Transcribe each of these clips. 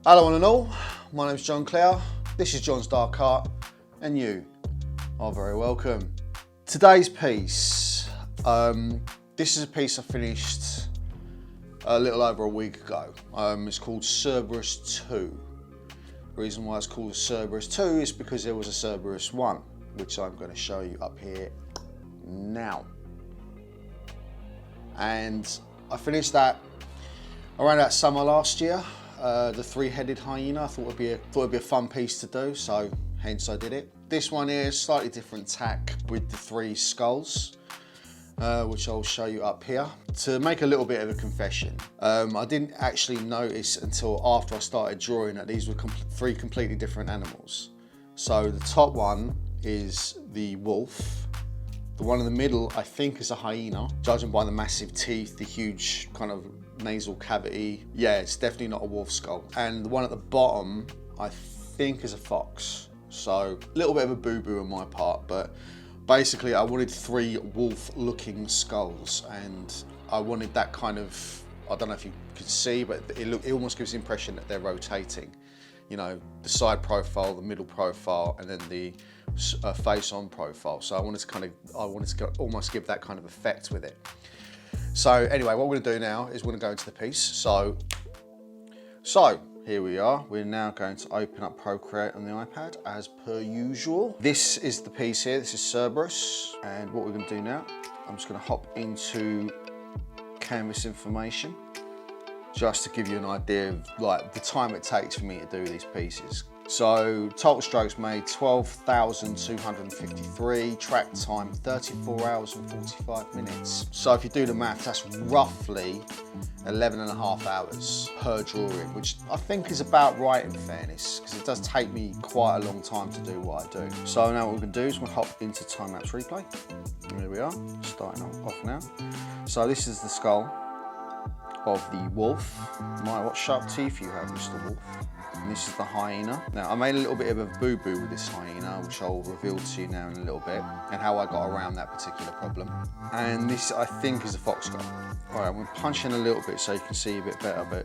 Hello one and all, my name is John Clough, this is John's Dark Art, and you are very welcome. Today's piece, this is a piece I finished a little over a week ago. It's called Cerberus 2. The reason why it's called Cerberus 2 is because there was a Cerberus 1, which I'm going to show you up here now. And I finished that around that summer last year. The three-headed hyena. I thought it'd be a fun piece to do, so hence I did it. This one here is slightly different tack with the three skulls, which I'll show you up here. To make a little bit of a confession, I didn't actually notice until after I started drawing that these were three completely different animals. So the top one is the wolf. The one in the middle, I think, is a hyena. Judging by the massive teeth, the huge kind of nasal cavity, yeah, it's definitely not a wolf skull. And the one at the bottom, I think, is a fox. So a little bit of a boo-boo on my part, but basically I wanted three wolf-looking skulls, and I wanted that kind of, I don't know if you could see, but it almost gives the impression that they're rotating. You know, the side profile, the middle profile, and then the face-on profile. So I wanted to almost give that kind of effect with it. So anyway, what we're going to do now is we're going to go into the piece. So here we are. We're now going to open up Procreate on the iPad as per usual. This is the piece here. This is Cerberus, and what we're going to do now, I'm just going to hop into canvas information, just to give you an idea of like the time it takes for me to do these pieces. So total strokes made 12,253, track time 34 hours and 45 minutes. So if you do the math, that's roughly 11.5 hours per drawing, which I think is about right in fairness, because it does take me quite a long time to do what I do. So now what we're going to do is we'll hop into time-lapse replay. And here we are, starting off now. So this is the skull of the wolf. What sharp teeth you have, Mr. Wolf. And this is the hyena. Now, I made a little bit of a boo-boo with this hyena, which I'll reveal to you now in a little bit, and how I got around that particular problem. And this, I think, is a fox skull. All right, I'm going to punch in a little bit so you can see a bit better, but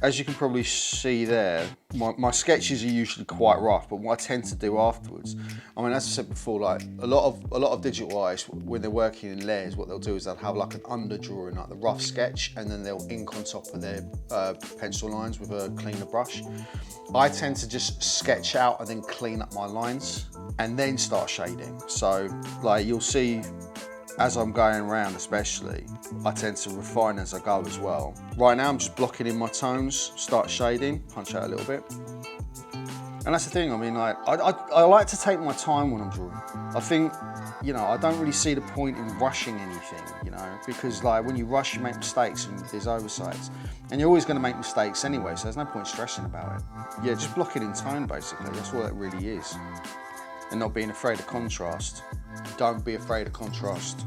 as you can probably see there, my sketches are usually quite rough, but what I tend to do afterwards, I mean, as I said before, like a lot of digital artists, when they're working in layers, what they'll do is they'll have like an under drawing, like the rough sketch, and then they'll ink on top of their pencil lines with a cleaner brush. I tend to just sketch out and then clean up my lines and then start shading. So like you'll see, as I'm going around especially, I tend to refine as I go as well. Right now I'm just blocking in my tones, start shading, punch out a little bit. And that's the thing, I mean, like, I like to take my time when I'm drawing. I think, you know, I don't really see the point in rushing anything, you know, because like when you rush you make mistakes and there's oversights. And you're always going to make mistakes anyway, so there's no point stressing about it. Yeah, just block it in tone basically, that's what it really is. And not being afraid of contrast. Don't be afraid of contrast.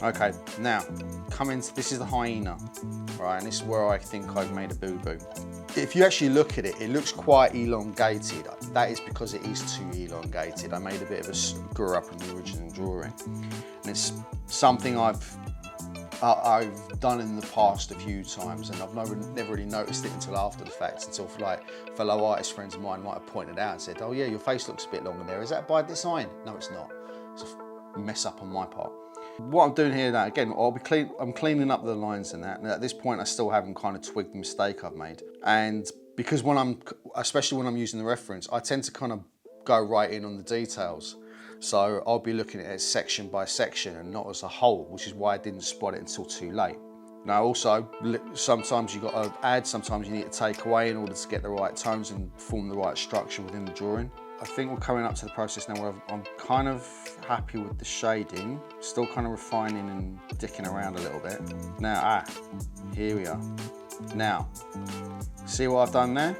Okay, now, this is the hyena, right? And this is where I think I've made a boo-boo. If you actually look at it, it looks quite elongated. That is because it is too elongated. I made a bit of a screw up in the original drawing. And it's something I've done in the past a few times, and I've never really noticed it until after the fact, until like fellow artist friends of mine might have pointed out and said, oh yeah, your face looks a bit longer there. Is that by design? No, it's not. It's a mess up on my part. What I'm doing here now, again, I'm cleaning up the lines and that, and at this point I still haven't kind of twigged the mistake I've made. And because especially when I'm using the reference, I tend to kind of go right in on the details. So I'll be looking at it section by section and not as a whole, which is why I didn't spot it until too late. Now also, sometimes you've got to add, sometimes you need to take away in order to get the right tones and form the right structure within the drawing. I think we're coming up to the process now where I'm kind of happy with the shading, still kind of refining and dicking around a little bit. Now, here we are. Now, see what I've done there?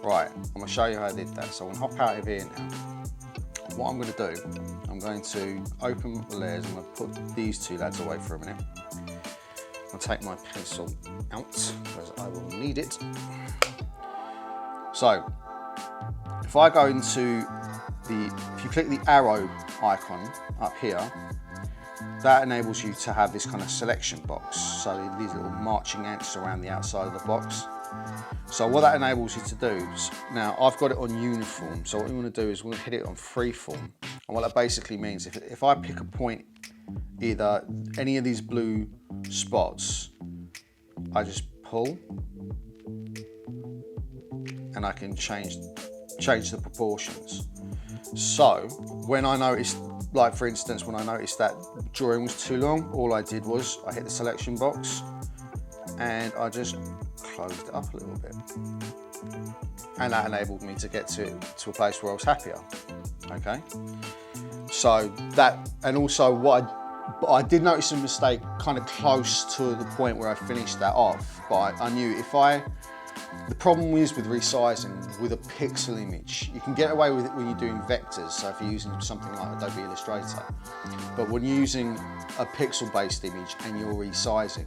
Right, I'm going to show you how I did that. So I'm going to hop out of here now. What I'm going to do, I'm going to open up the layers. I'm going to put these two lads away for a minute. I'll take my pencil out because I will need it. So, if I go into if you click the arrow icon up here, that enables you to have this kind of selection box. So these little marching ants around the outside of the box. So what that enables you to do is, now I've got it on uniform, so what we want to do is we're going to hit it on freeform. And what that basically means, if I pick a point, either any of these blue spots, I just pull and I can change the proportions. So when I noticed, like for instance, when I noticed that drawing was too long, all I did was I hit the selection box and I just closed it up a little bit. And that enabled me to get to a place where I was happier, okay? So that, and also what I did notice a mistake kind of close to the point where I finished that off, but I knew the problem is with resizing with a pixel image, you can get away with it when you're doing vectors, so if you're using something like Adobe Illustrator. But when you're using a pixel-based image and you're resizing,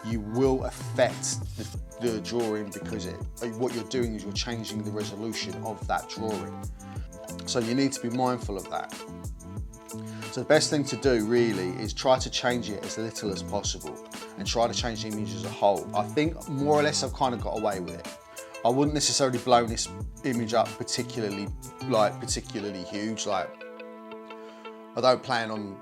you will affect the drawing because what you're doing is you're changing the resolution of that drawing. So you need to be mindful of that. So the best thing to do really is try to change it as little as possible and try to change the image as a whole. I think more or less I've kind of got away with it. I wouldn't necessarily blow this image up particularly huge. Like, I don't plan on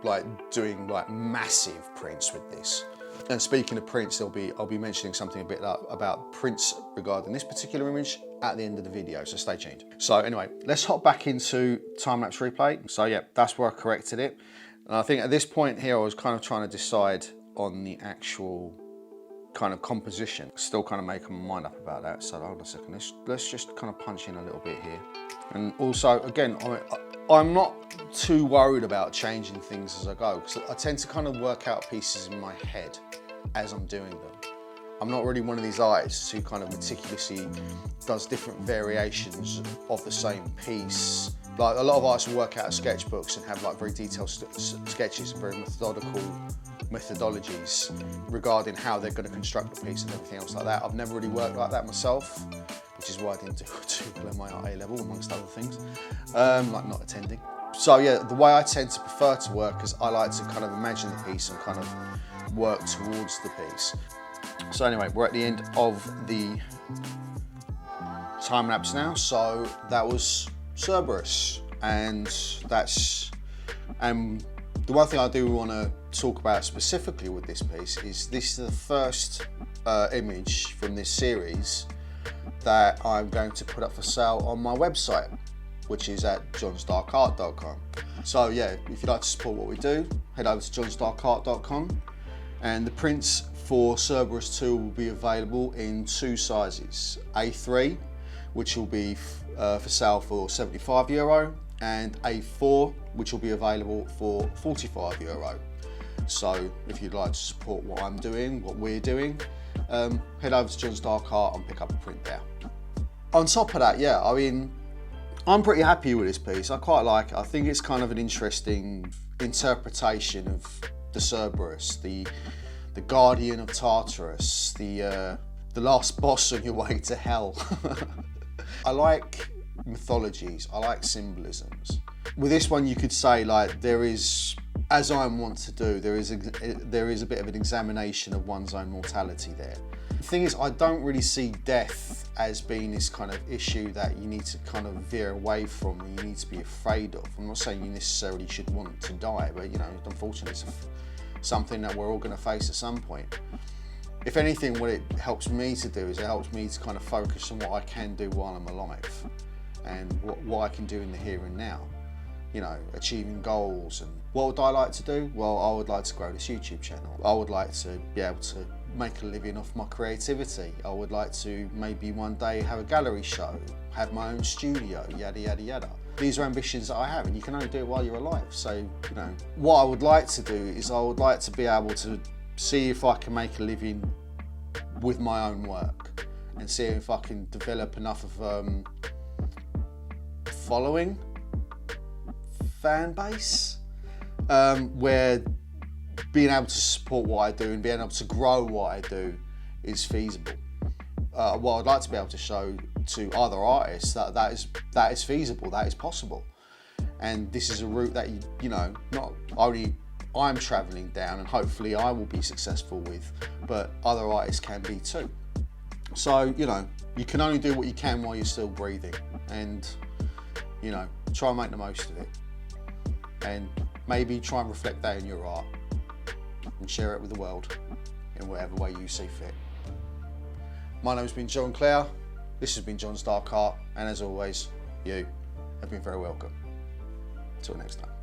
doing massive prints with this. And speaking of prints, I'll be mentioning something a bit about prints regarding this particular image at the end of the video, so stay tuned. So anyway, let's hop back into time-lapse replay. So yeah, that's where I corrected it. And I think at this point here, I was kind of trying to decide on the actual kind of composition. Still kind of making my mind up about that. So hold on a second, let's just kind of punch in a little bit here. And also, again, I'm not too worried about changing things as I go, because I tend to kind of work out pieces in my head as I'm doing them. I'm not really one of these artists who kind of meticulously does different variations of the same piece. Like a lot of artists will work out sketchbooks and have like very detailed sketches and very methodical methodologies regarding how they're going to construct the piece and everything else like that. I've never really worked like that myself, which is why I didn't do too well in my A level, amongst other things, like not attending. So yeah, the way I tend to prefer to work is I like to kind of imagine the piece and kind of work towards the piece. So anyway, we're at the end of the time lapse now. So that was Cerberus, and the one thing I do want to talk about specifically with this piece is this is the first image from this series that I'm going to put up for sale on my website, which is at johnsdarkart.com. So yeah, if you'd like to support what we do, head over to johnsdarkart.com, and the prints for Cerberus 2 will be available in two sizes: A3, which will be for sale for €75, and A4, which will be available for €45. So if you'd like to support what I'm doing, what we're doing, head over to John's Dark Art and pick up a print there. On top of that, yeah, I mean, I'm pretty happy with this piece. I quite like it. I think it's kind of an interesting interpretation of the Cerberus, the guardian of Tartarus, the last boss on your way to hell. I like mythologies, I like symbolisms. With this one, you could say like there is, as I want to do, there is a bit of an examination of one's own mortality there. The thing is, I don't really see death as being this kind of issue that you need to kind of veer away from, and you need to be afraid of. I'm not saying you necessarily should want to die, but you know, unfortunately, it's something that we're all going to face at some point. If anything, what it helps me to do is it helps me to kind of focus on what I can do while I'm alive, and what I can do in the here and now. You know, achieving goals. And what would I like to do? Well, I would like to grow this YouTube channel. I would like to be able to make a living off my creativity. I would like to maybe one day have a gallery show, have my own studio, yada, yada, yada. These are ambitions that I have, and you can only do it while you're alive. So, you know, what I would like to do is I would like to be able to see if I can make a living with my own work, and see if I can develop enough of following, fan base, where being able to support what I do and being able to grow what I do is feasible. What I'd like to be able to show to other artists that is feasible, that is possible, and this is a route that you know, not only I'm travelling down and hopefully I will be successful with, but other artists can be too. So, you know, You can only do what you can while you're still breathing, and you know, try and make the most of it, and maybe try and reflect that in your art and share it with the world in whatever way you see fit. My name's been John Clare, this has been John's Dark Art, and as always, you have been very welcome. Till next time.